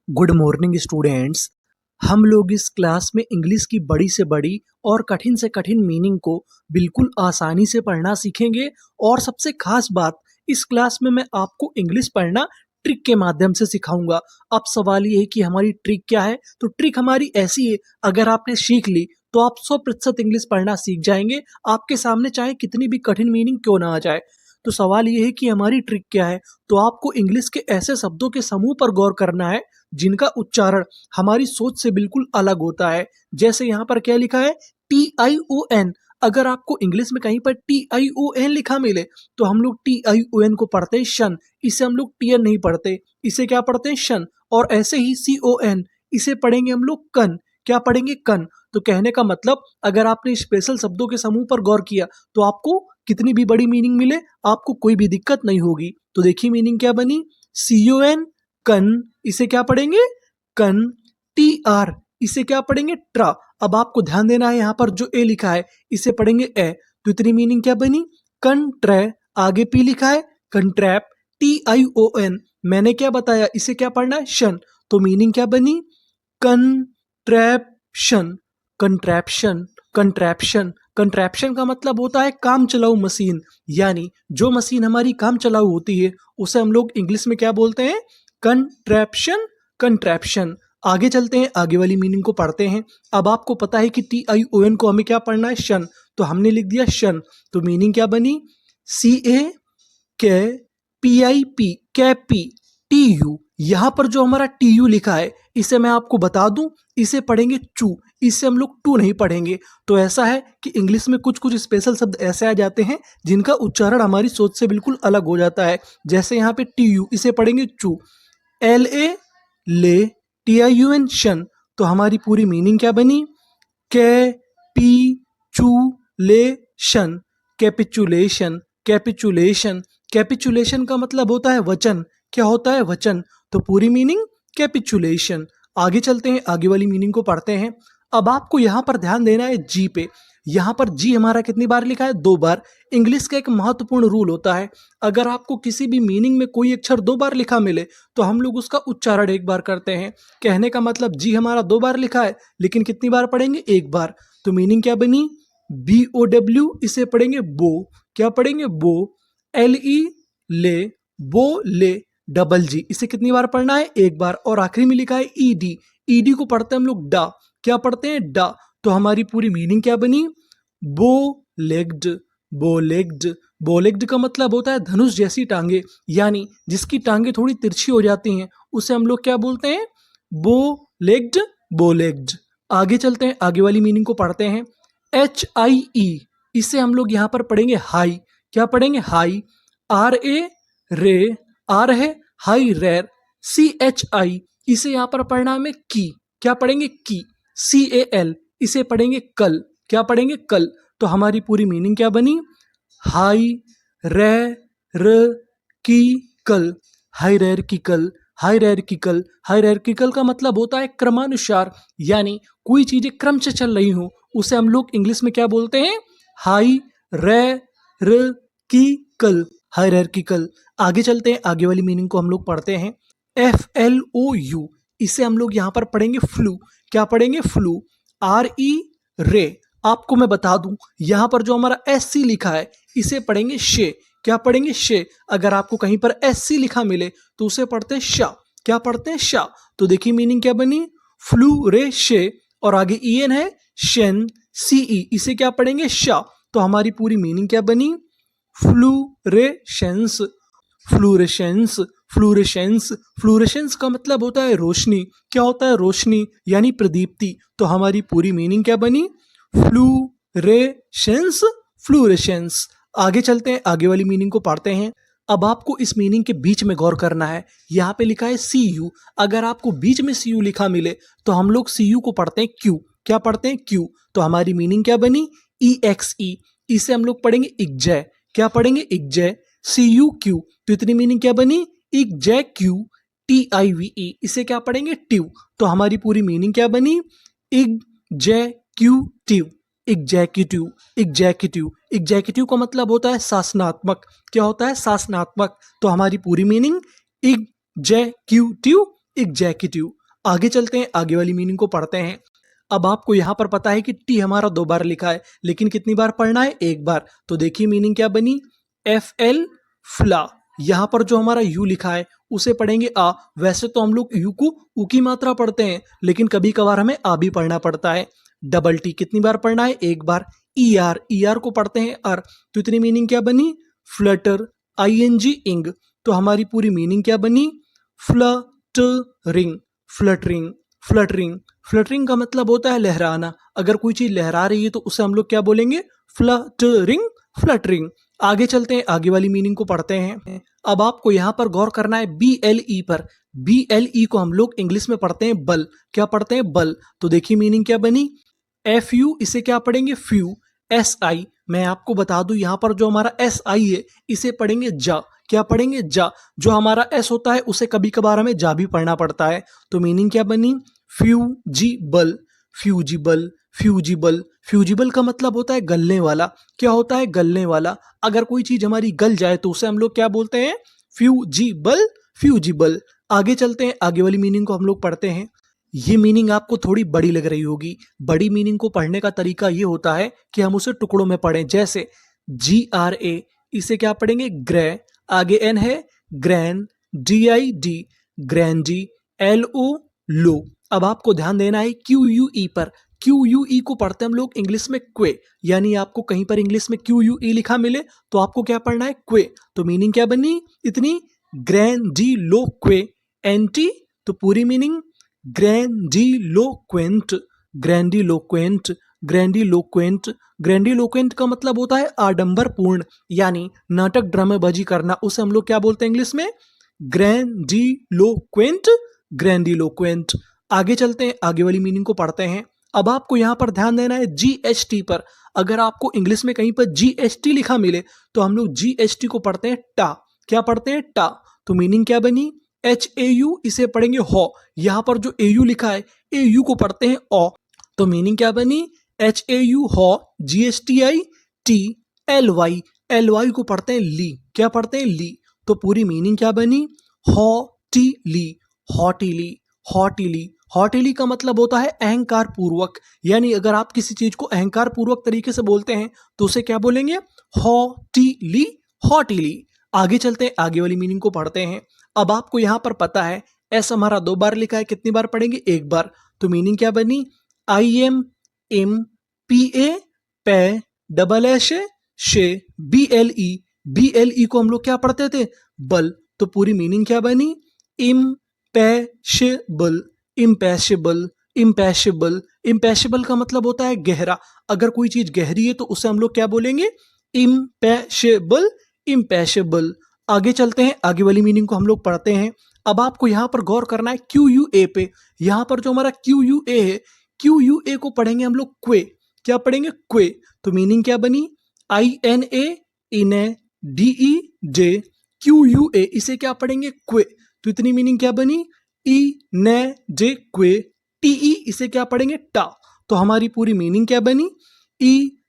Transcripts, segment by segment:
Good morning students. हम लोग इस क्लास में इंग्लिश की बड़ी से बड़ी और कठिन से कठिन मीनिंग को बिल्कुल आसानी से पढ़ना सीखेंगे। और सबसे खास बात, इस क्लास में मैं आपको इंग्लिश पढ़ना ट्रिक के माध्यम से सिखाऊंगा। अब सवाल ये है कि हमारी ट्रिक क्या है। तो ट्रिक हमारी ऐसी है, अगर आपने सीख ली तो आप 100% इंग्लिश पढ़ना सीख जाएंगे, आपके सामने चाहे कितनी भी कठिन मीनिंग क्यों ना आ जाए। तो सवाल ये है कि हमारी ट्रिक क्या है। तो आपको इंग्लिश के ऐसे शब्दों के समूह पर गौर करना है जिनका उच्चारण हमारी सोच से बिल्कुल अलग होता है। जैसे यहाँ पर क्या लिखा है, TION। अगर आपको इंग्लिश में कहीं पर TION लिखा मिले तो हम लोग TION को पढ़ते हैं शन, इसे हम लोग TN नहीं पढ़ते, इसे क्या पढ़ते हैं शन। और ऐसे ही CON, इसे पढ़ेंगे हम लोग कन। क्या पढ़ेंगे, कन। तो कहने का मतलब, अगर आपने स्पेशल शब्दों के समूह पर गौर किया तो आपको कितनी भी बड़ी मीनिंग मिले आपको कोई भी दिक्कत नहीं होगी। तो देखिए मीनिंग क्या बनी, CON कन, इसे क्या पढ़ेंगे कन। TR, इसे क्या पढ़ेंगे ट्रा। अब आपको ध्यान देना है, यहाँ पर जो ए लिखा है इसे पढ़ेंगे ए। तो इतनी मीनिंग क्या बनी, कंट्रे। आगे पी लिखा है कंट्रैप, TION। मैंने क्या बताया, इसे क्या पढ़ना है शन। तो मीनिंग क्या बनी, कंट्रैप्शन। कंट्रैप्शन, कंट्रैप्शन, कंट्रैप्शन का मतलब होता है काम चलाऊ मशीन। यानी जो मशीन हमारी काम चलाऊ होती है उसे हम लोग इंग्लिश में क्या बोलते हैं, कंट्रैप्शन। कंट्रैप्शन। आगे चलते हैं, आगे वाली मीनिंग को पढ़ते हैं। अब आपको पता है कि TION को हमें क्या पढ़ना है शन, तो हमने लिख दिया शन। तो मीनिंग क्या बनी, CAPIP, कैपी। TU, यहाँ पर जो हमारा TU लिखा है इसे मैं आपको बता दूं, इसे पढ़ेंगे चू, इससे हम लोग टू नहीं पढ़ेंगे। तो ऐसा है कि इंग्लिश में कुछ कुछ स्पेशल शब्द ऐसे आ जाते हैं जिनका उच्चारण हमारी सोच से बिल्कुल अलग हो जाता है। जैसे यहाँ पे TU, इसे पढ़ेंगे चू। LA ले, TIUN शन। तो हमारी पूरी मीनिंग क्या बनी, कैपिचुलेशन। Capitulation, capitulation. कैपिचुलेशन का मतलब होता है वचन। क्या होता है, वचन। तो पूरी मीनिंग कैपिचुलेशन। आगे चलते हैं, आगे वाली मीनिंग को पढ़ते हैं। अब आपको यहाँ पर ध्यान देना है जी पे। यहाँ पर जी हमारा कितनी बार लिखा है, 2 बार। इंग्लिश का एक महत्वपूर्ण रूल होता है, अगर आपको किसी भी मीनिंग में कोई अक्षर 2 बार लिखा मिले तो हम लोग उसका उच्चारण 1 बार करते हैं। कहने का मतलब जी हमारा 2 बार लिखा है, लेकिन कितनी बार पढ़ेंगे, 1 बार। तो मीनिंग क्या बनी, BOW, इसे पढ़ेंगे बो। क्या पढ़ेंगे, बो। LE ले, बो ले। G, इसे कितनी बार पढ़ना है, 1 बार। और आखिरी में लिखा है ED को पढ़ते हैं हम लोग डा। क्या पढ़ते हैं, डा। तो हमारी पूरी मीनिंग क्या बनी, बो लेग्ड। बो लेग्ड। बो लेग्ड का मतलब होता है धनुष जैसी टांगे। यानी जिसकी टांगे थोड़ी तिरछी हो जाती हैं उसे हम लोग क्या बोलते हैं, बो लेग्ड। बो लेग्ड। आगे चलते हैं, आगे वाली मीनिंग को पढ़ते हैं। HIE, इसे हम लोग यहाँ पर पढ़ेंगे हाई। क्या पढ़ेंगे, हाई। RA रे, आर है हाई रेर। CHI, इसे यहाँ पर पढ़ना हमें की। क्या पढ़ेंगे, की। CAL, इसे पढ़ेंगे कल। क्या पढ़ेंगे, कल। तो हमारी पूरी मीनिंग क्या बनी, हाई रे र की कल। Hierarchical, hierarchical. हायरार्किकल का मतलब होता है क्रमानुसार। यानी कोई चीजें क्रम से चल रही हो उसे हम लोग इंग्लिश में क्या बोलते हैं, हाई रे र की कल। हायरार्किकल। आगे चलते हैं, आगे वाली मीनिंग को हम लोग पढ़ते हैं। FLOU, इसे हम लोग यहाँ पर पढ़ेंगे फ्लू। क्या पढ़ेंगे, फ्लू। RE रे। आपको मैं बता दूं, यहाँ पर जो हमारा SC लिखा है इसे पढ़ेंगे शे। क्या पढ़ेंगे, शे। अगर आपको कहीं पर SC लिखा मिले तो उसे पढ़ते हैं शा। क्या पढ़ते हैं, शा। तो देखिए मीनिंग क्या बनी, फ्लू रे शे। और आगे EN है शेन, CE, इसे क्या पढ़ेंगे, शा। तो हमारी पूरी मीनिंग क्या बनी, फ्लूरेशेंस। फ्लूरेशेंस, फ्लूरेशेंस। फ्लूरेशेंस का मतलब होता है रोशनी। क्या होता है, रोशनी, यानी प्रदीप्ति। तो हमारी पूरी मीनिंग क्या बनी, फ्लूरेशेंस, फ्लूरेशेंस। आगे चलते हैं, आगे वाली मीनिंग को पढ़ते हैं। अब आपको इस मीनिंग के बीच में गौर करना है। यहाँ पे लिखा है CU। अगर आपको बीच में CU लिखा मिले तो हम लोग CU को पढ़ते हैं क्यू। क्या पढ़ते हैं, क्यू। तो हमारी मीनिंग क्या बनी, EXE, इसे हम लोग पढ़ेंगे इग्जय। क्या पढ़ेंगे, इग्जय। CUQ, तो इतनी मीनिंग क्या बनी, इग्जय क्यू। TIVE, इसे क्या पढ़ेंगे, ट्यू। तो हमारी पूरी मीनिंग क्या बनी, एग्जेक्यूटिव। Executive, executive. एग्जेक्यूटिव का मतलब होता है शासनात्मक। क्या होता है, शासनात्मक। तो हमारी पूरी मीनिंग एग्जेक्यूटिव एग्जीक्यूटिव। आगे चलते हैं, आगे वाली मीनिंग को पढ़ते हैं। अब आपको यहाँ पर पता है कि टी हमारा 2 बार लिखा है, लेकिन कितनी बार पढ़ना है? 1 बार। तो देखिए मीनिंग क्या बनी, एफ एल फ्ला। यहाँ पर जो हमारा यू लिखा है उसे पढ़ेंगे आ। वैसे तो हम लोग यू को ऊ की मात्रा पढ़ते हैं, लेकिन कभी कभार हमें आ भी पढ़ना पड़ता है। डबल टी कितनी बार पढ़ना है? 1 बार। ई आर को पढ़ते हैं अर। तो इतनी मीनिंग क्या बनी, फ्लटर। ING इंग। तो हमारी पूरी मीनिंग क्या बनी, फ्लटरिंग। फ्लटरिंग फ्लटरिंग फ्लटरिंग का मतलब होता है लहराना। अगर कोई चीज लहरा रही है तो उसे हम लोग क्या बोलेंगे, फ्लटरिंग। फ्लटरिंग। आगे चलते हैं, आगे वाली मीनिंग को पढ़ते हैं। अब आपको यहाँ पर गौर करना है BLE पर। BLE को हम लोग इंग्लिश में पढ़ते हैं बल। क्या पढ़ते हैं? बल। तो देखिए मीनिंग क्या बनी, FU इसे क्या पढ़ेंगे, फ्यू। SI, मैं आपको बता दूं यहाँ पर जो हमारा SI है इसे पढ़ेंगे जा। क्या पढ़ेंगे? जा। जो हमारा S होता है उसे कभी कभार हमें जा भी पढ़ना पड़ता है। तो मीनिंग क्या बनी, फ्यूजिबल। फ्यूजिबल फ्यूजिबल फ्यूजिबल का मतलब होता है गलने वाला। क्या होता है? गलने वाला। अगर कोई चीज हमारी गल जाए तो उसे हम लोग क्या बोलते हैं, फ्यूजिबल। फ्यूजिबल। आगे चलते हैं, आगे वाली मीनिंग को हम लोग पढ़ते हैं। ये मीनिंग आपको थोड़ी बड़ी लग रही होगी। बड़ी मीनिंग को पढ़ने का तरीका ये होता है कि हम उसे टुकड़ों में पढ़ें। जैसे GRA, इसे क्या पढ़ेंगे, ग्रे। आगे N है, ग्रैन। DID, ग्रैंडी। LO, लो। अब आपको ध्यान देना है QUE पर। QUE को पढ़ते हम लोग इंग्लिश में क्वे। यानी आपको कहीं पर इंग्लिश में QUE लिखा मिले तो आपको क्या पढ़ना है, क्वे। तो मीनिंग क्या बनी, इतनी ग्रैंडिलोक्वे। एंटी, तो पूरी मीनिंग ग्रैंडिलोक्वेंट। ग्रैंडिलोक्वेंट ग्रैंडिलोक्वेंट ग्रैंडिलोक्वेंट का मतलब होता है आडंबरपूर्ण, यानी नाटक ड्रामेबाजी करना। उसे हम लोग क्या बोलते हैं इंग्लिश में, ग्रैंडिलोक्वेंट। ग्रैंडिलोक्वेंट। आगे चलते हैं, आगे वाली मीनिंग को पढ़ते हैं। अब आपको यहां पर ध्यान देना है GST पर। अगर आपको इंग्लिश में कहीं पर GST लिखा मिले तो हम लोग GST को पढ़ते हैं टा। क्या पढ़ते हैं? टा। तो मीनिंग क्या बनी, HAU इसे पढ़ेंगे हो। यहां पर जो AU लिखा है AU को पढ़ते हैं ओ। तो मीनिंग क्या बनी, HAU हो। GSTI TLY को पढ़ते हैं ली। क्या पढ़ते हैं? ली। तो पूरी मीनिंग क्या बनी, हॉटिली। हॉटिली हॉटिली हॉटिली का मतलब होता है अहंकार पूर्वक। यानी अगर आप किसी चीज को अहंकार पूर्वक तरीके से बोलते हैं तो उसे क्या बोलेंगे, हॉटिली। हॉटिली। आगे चलते हैं, आगे वाली मीनिंग को पढ़ते हैं। अब आपको यहां पर पता है एस हमारा 2 बार लिखा है, कितनी बार पढ़ेंगे, 1 बार। तो मीनिंग क्या बनी, IM इम, PA पे, डबल एश शे, BLE को हम लोग क्या पढ़ते थे, बल। तो पूरी मीनिंग क्या बनी, इम्पैशेबल। इम्पैशेबल इम्पैशेबल इम्पैशेबल का मतलब होता है गहरा। अगर कोई चीज गहरी है तो उसे हम लोग क्या बोलेंगे, इम्पैशेबल। इम्पैशेबल। आगे चलते हैं, आगे वाली मीनिंग को हम लोग पढ़ते हैं। अब आपको यहां पर गौर करना है QUA पे। यहां पर जो हमारा QUA है, QUA को पढ़ेंगे हम लोग क्वे। क्या पढ़ेंगे, क्वे। तो मीनिंग क्या बनी, INA इने, DEJ QUA इसे क्या पढ़ेंगे, क्वे। तो इतनी मीनिंग क्या बनी, ने जे क्वे। TE इसे क्या पढ़ेंगे, टा। तो हमारी पूरी मीनिंग क्या बनी,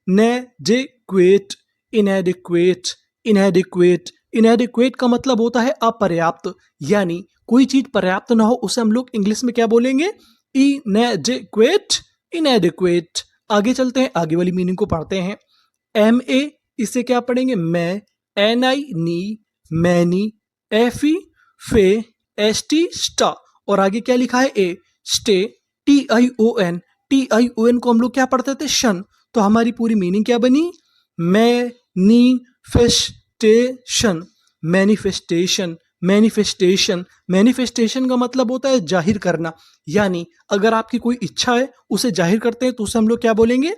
ने जे क्वेट। इनएडिक्वेट इनएडिक्वेट इनएडिक्वेट का मतलब होता है अपर्याप्त। यानी कोई चीज पर्याप्त ना हो उसे हम लोग इंग्लिश में क्या बोलेंगे, इनएडिक्वेट। इनएडिक्वेट। आगे चलते हैं, आगे वाली मीनिंग को पढ़ते हैं। MA इसे क्या पढ़ेंगे, मैं। NI नी, मैनी। FE फे, ST स्टा। और आगे क्या लिखा है, ए, स्टे। TION को हम लोग क्या पढ़ते थे, शन। तो हमारी पूरी मीनिंग क्या बनी, मैनिफेस्टेशन। मैनिफेस्टेशन मैनिफेस्टेशन मैनिफेस्टेशन का मतलब होता है जाहिर करना। यानी अगर आपकी कोई इच्छा है उसे जाहिर करते हैं तो उसे हम लोग क्या बोलेंगे,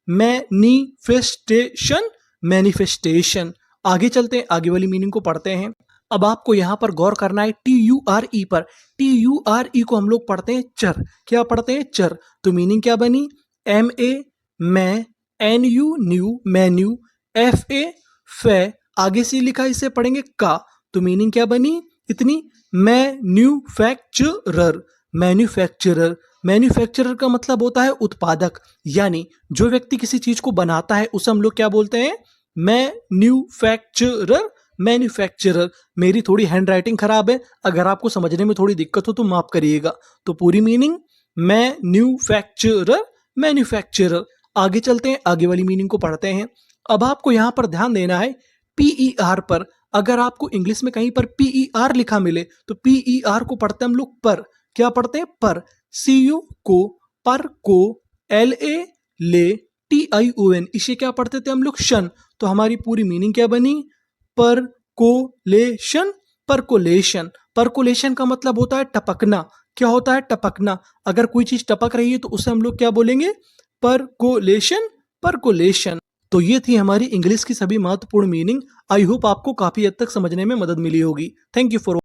मैनिफेस्टेशन। मैनिफेस्टेशन। आगे चलते हैं, आगे वाली मीनिंग को पढ़ते हैं। अब आपको यहां पर गौर करना है TURE पर। TURE को हम लोग पढ़ते हैं चर। क्या पढ़ते हैं, चर। तो मीनिंग क्या बनी, MA मैं, NU न्यू, मेन्यू। FA फे, आगे से लिखा इसे पढ़ेंगे का। तो मीनिंग क्या बनी, इतनी मैन्युफैक्चरर। मैन्युफैक्चरर मैन्युफैक्चरर का मतलब होता है उत्पादक। यानी जो व्यक्ति किसी चीज को बनाता है उसे हम लोग क्या बोलते हैं, मैन्युफैक्चरर। मैन्युफैक्चरर। मेरी थोड़ी हैंड राइटिंग खराब है, अगर आपको समझने में थोड़ी दिक्कत हो तो माफ करिएगा। तो पूरी मीनिंग मैन्युफैक्चरर, मैन्युफैक्चरर। आगे चलते हैं, आगे वाली मीनिंग को पढ़ते हैं। अब आपको यहां पर ध्यान देना है पीईआर पर। अगर आपको इंग्लिश में कहीं पर पीईआर लिखा मिले तो पीईआर को पढ़ते हैं हम लोग पर। क्या पढ़ते हैं? पर। सीयू को, पर को, एलए ले, टीआईओएन, इसे क्या पढ़ते थे हम लोग? शन। तो हमारी पूरी मीनिंग क्या बनी? Percolation, percolation. परकोलेशन का मतलब होता है टपकना। क्या होता है? टपकना। अगर कोई चीज टपक रही है तो उसे हम लोग क्या बोलेंगे? Percolation, percolation. तो ये थी हमारी इंग्लिश की सभी महत्वपूर्ण मीनिंग। आई होप आपको काफी हद तक समझने में मदद मिली होगी। Thank you for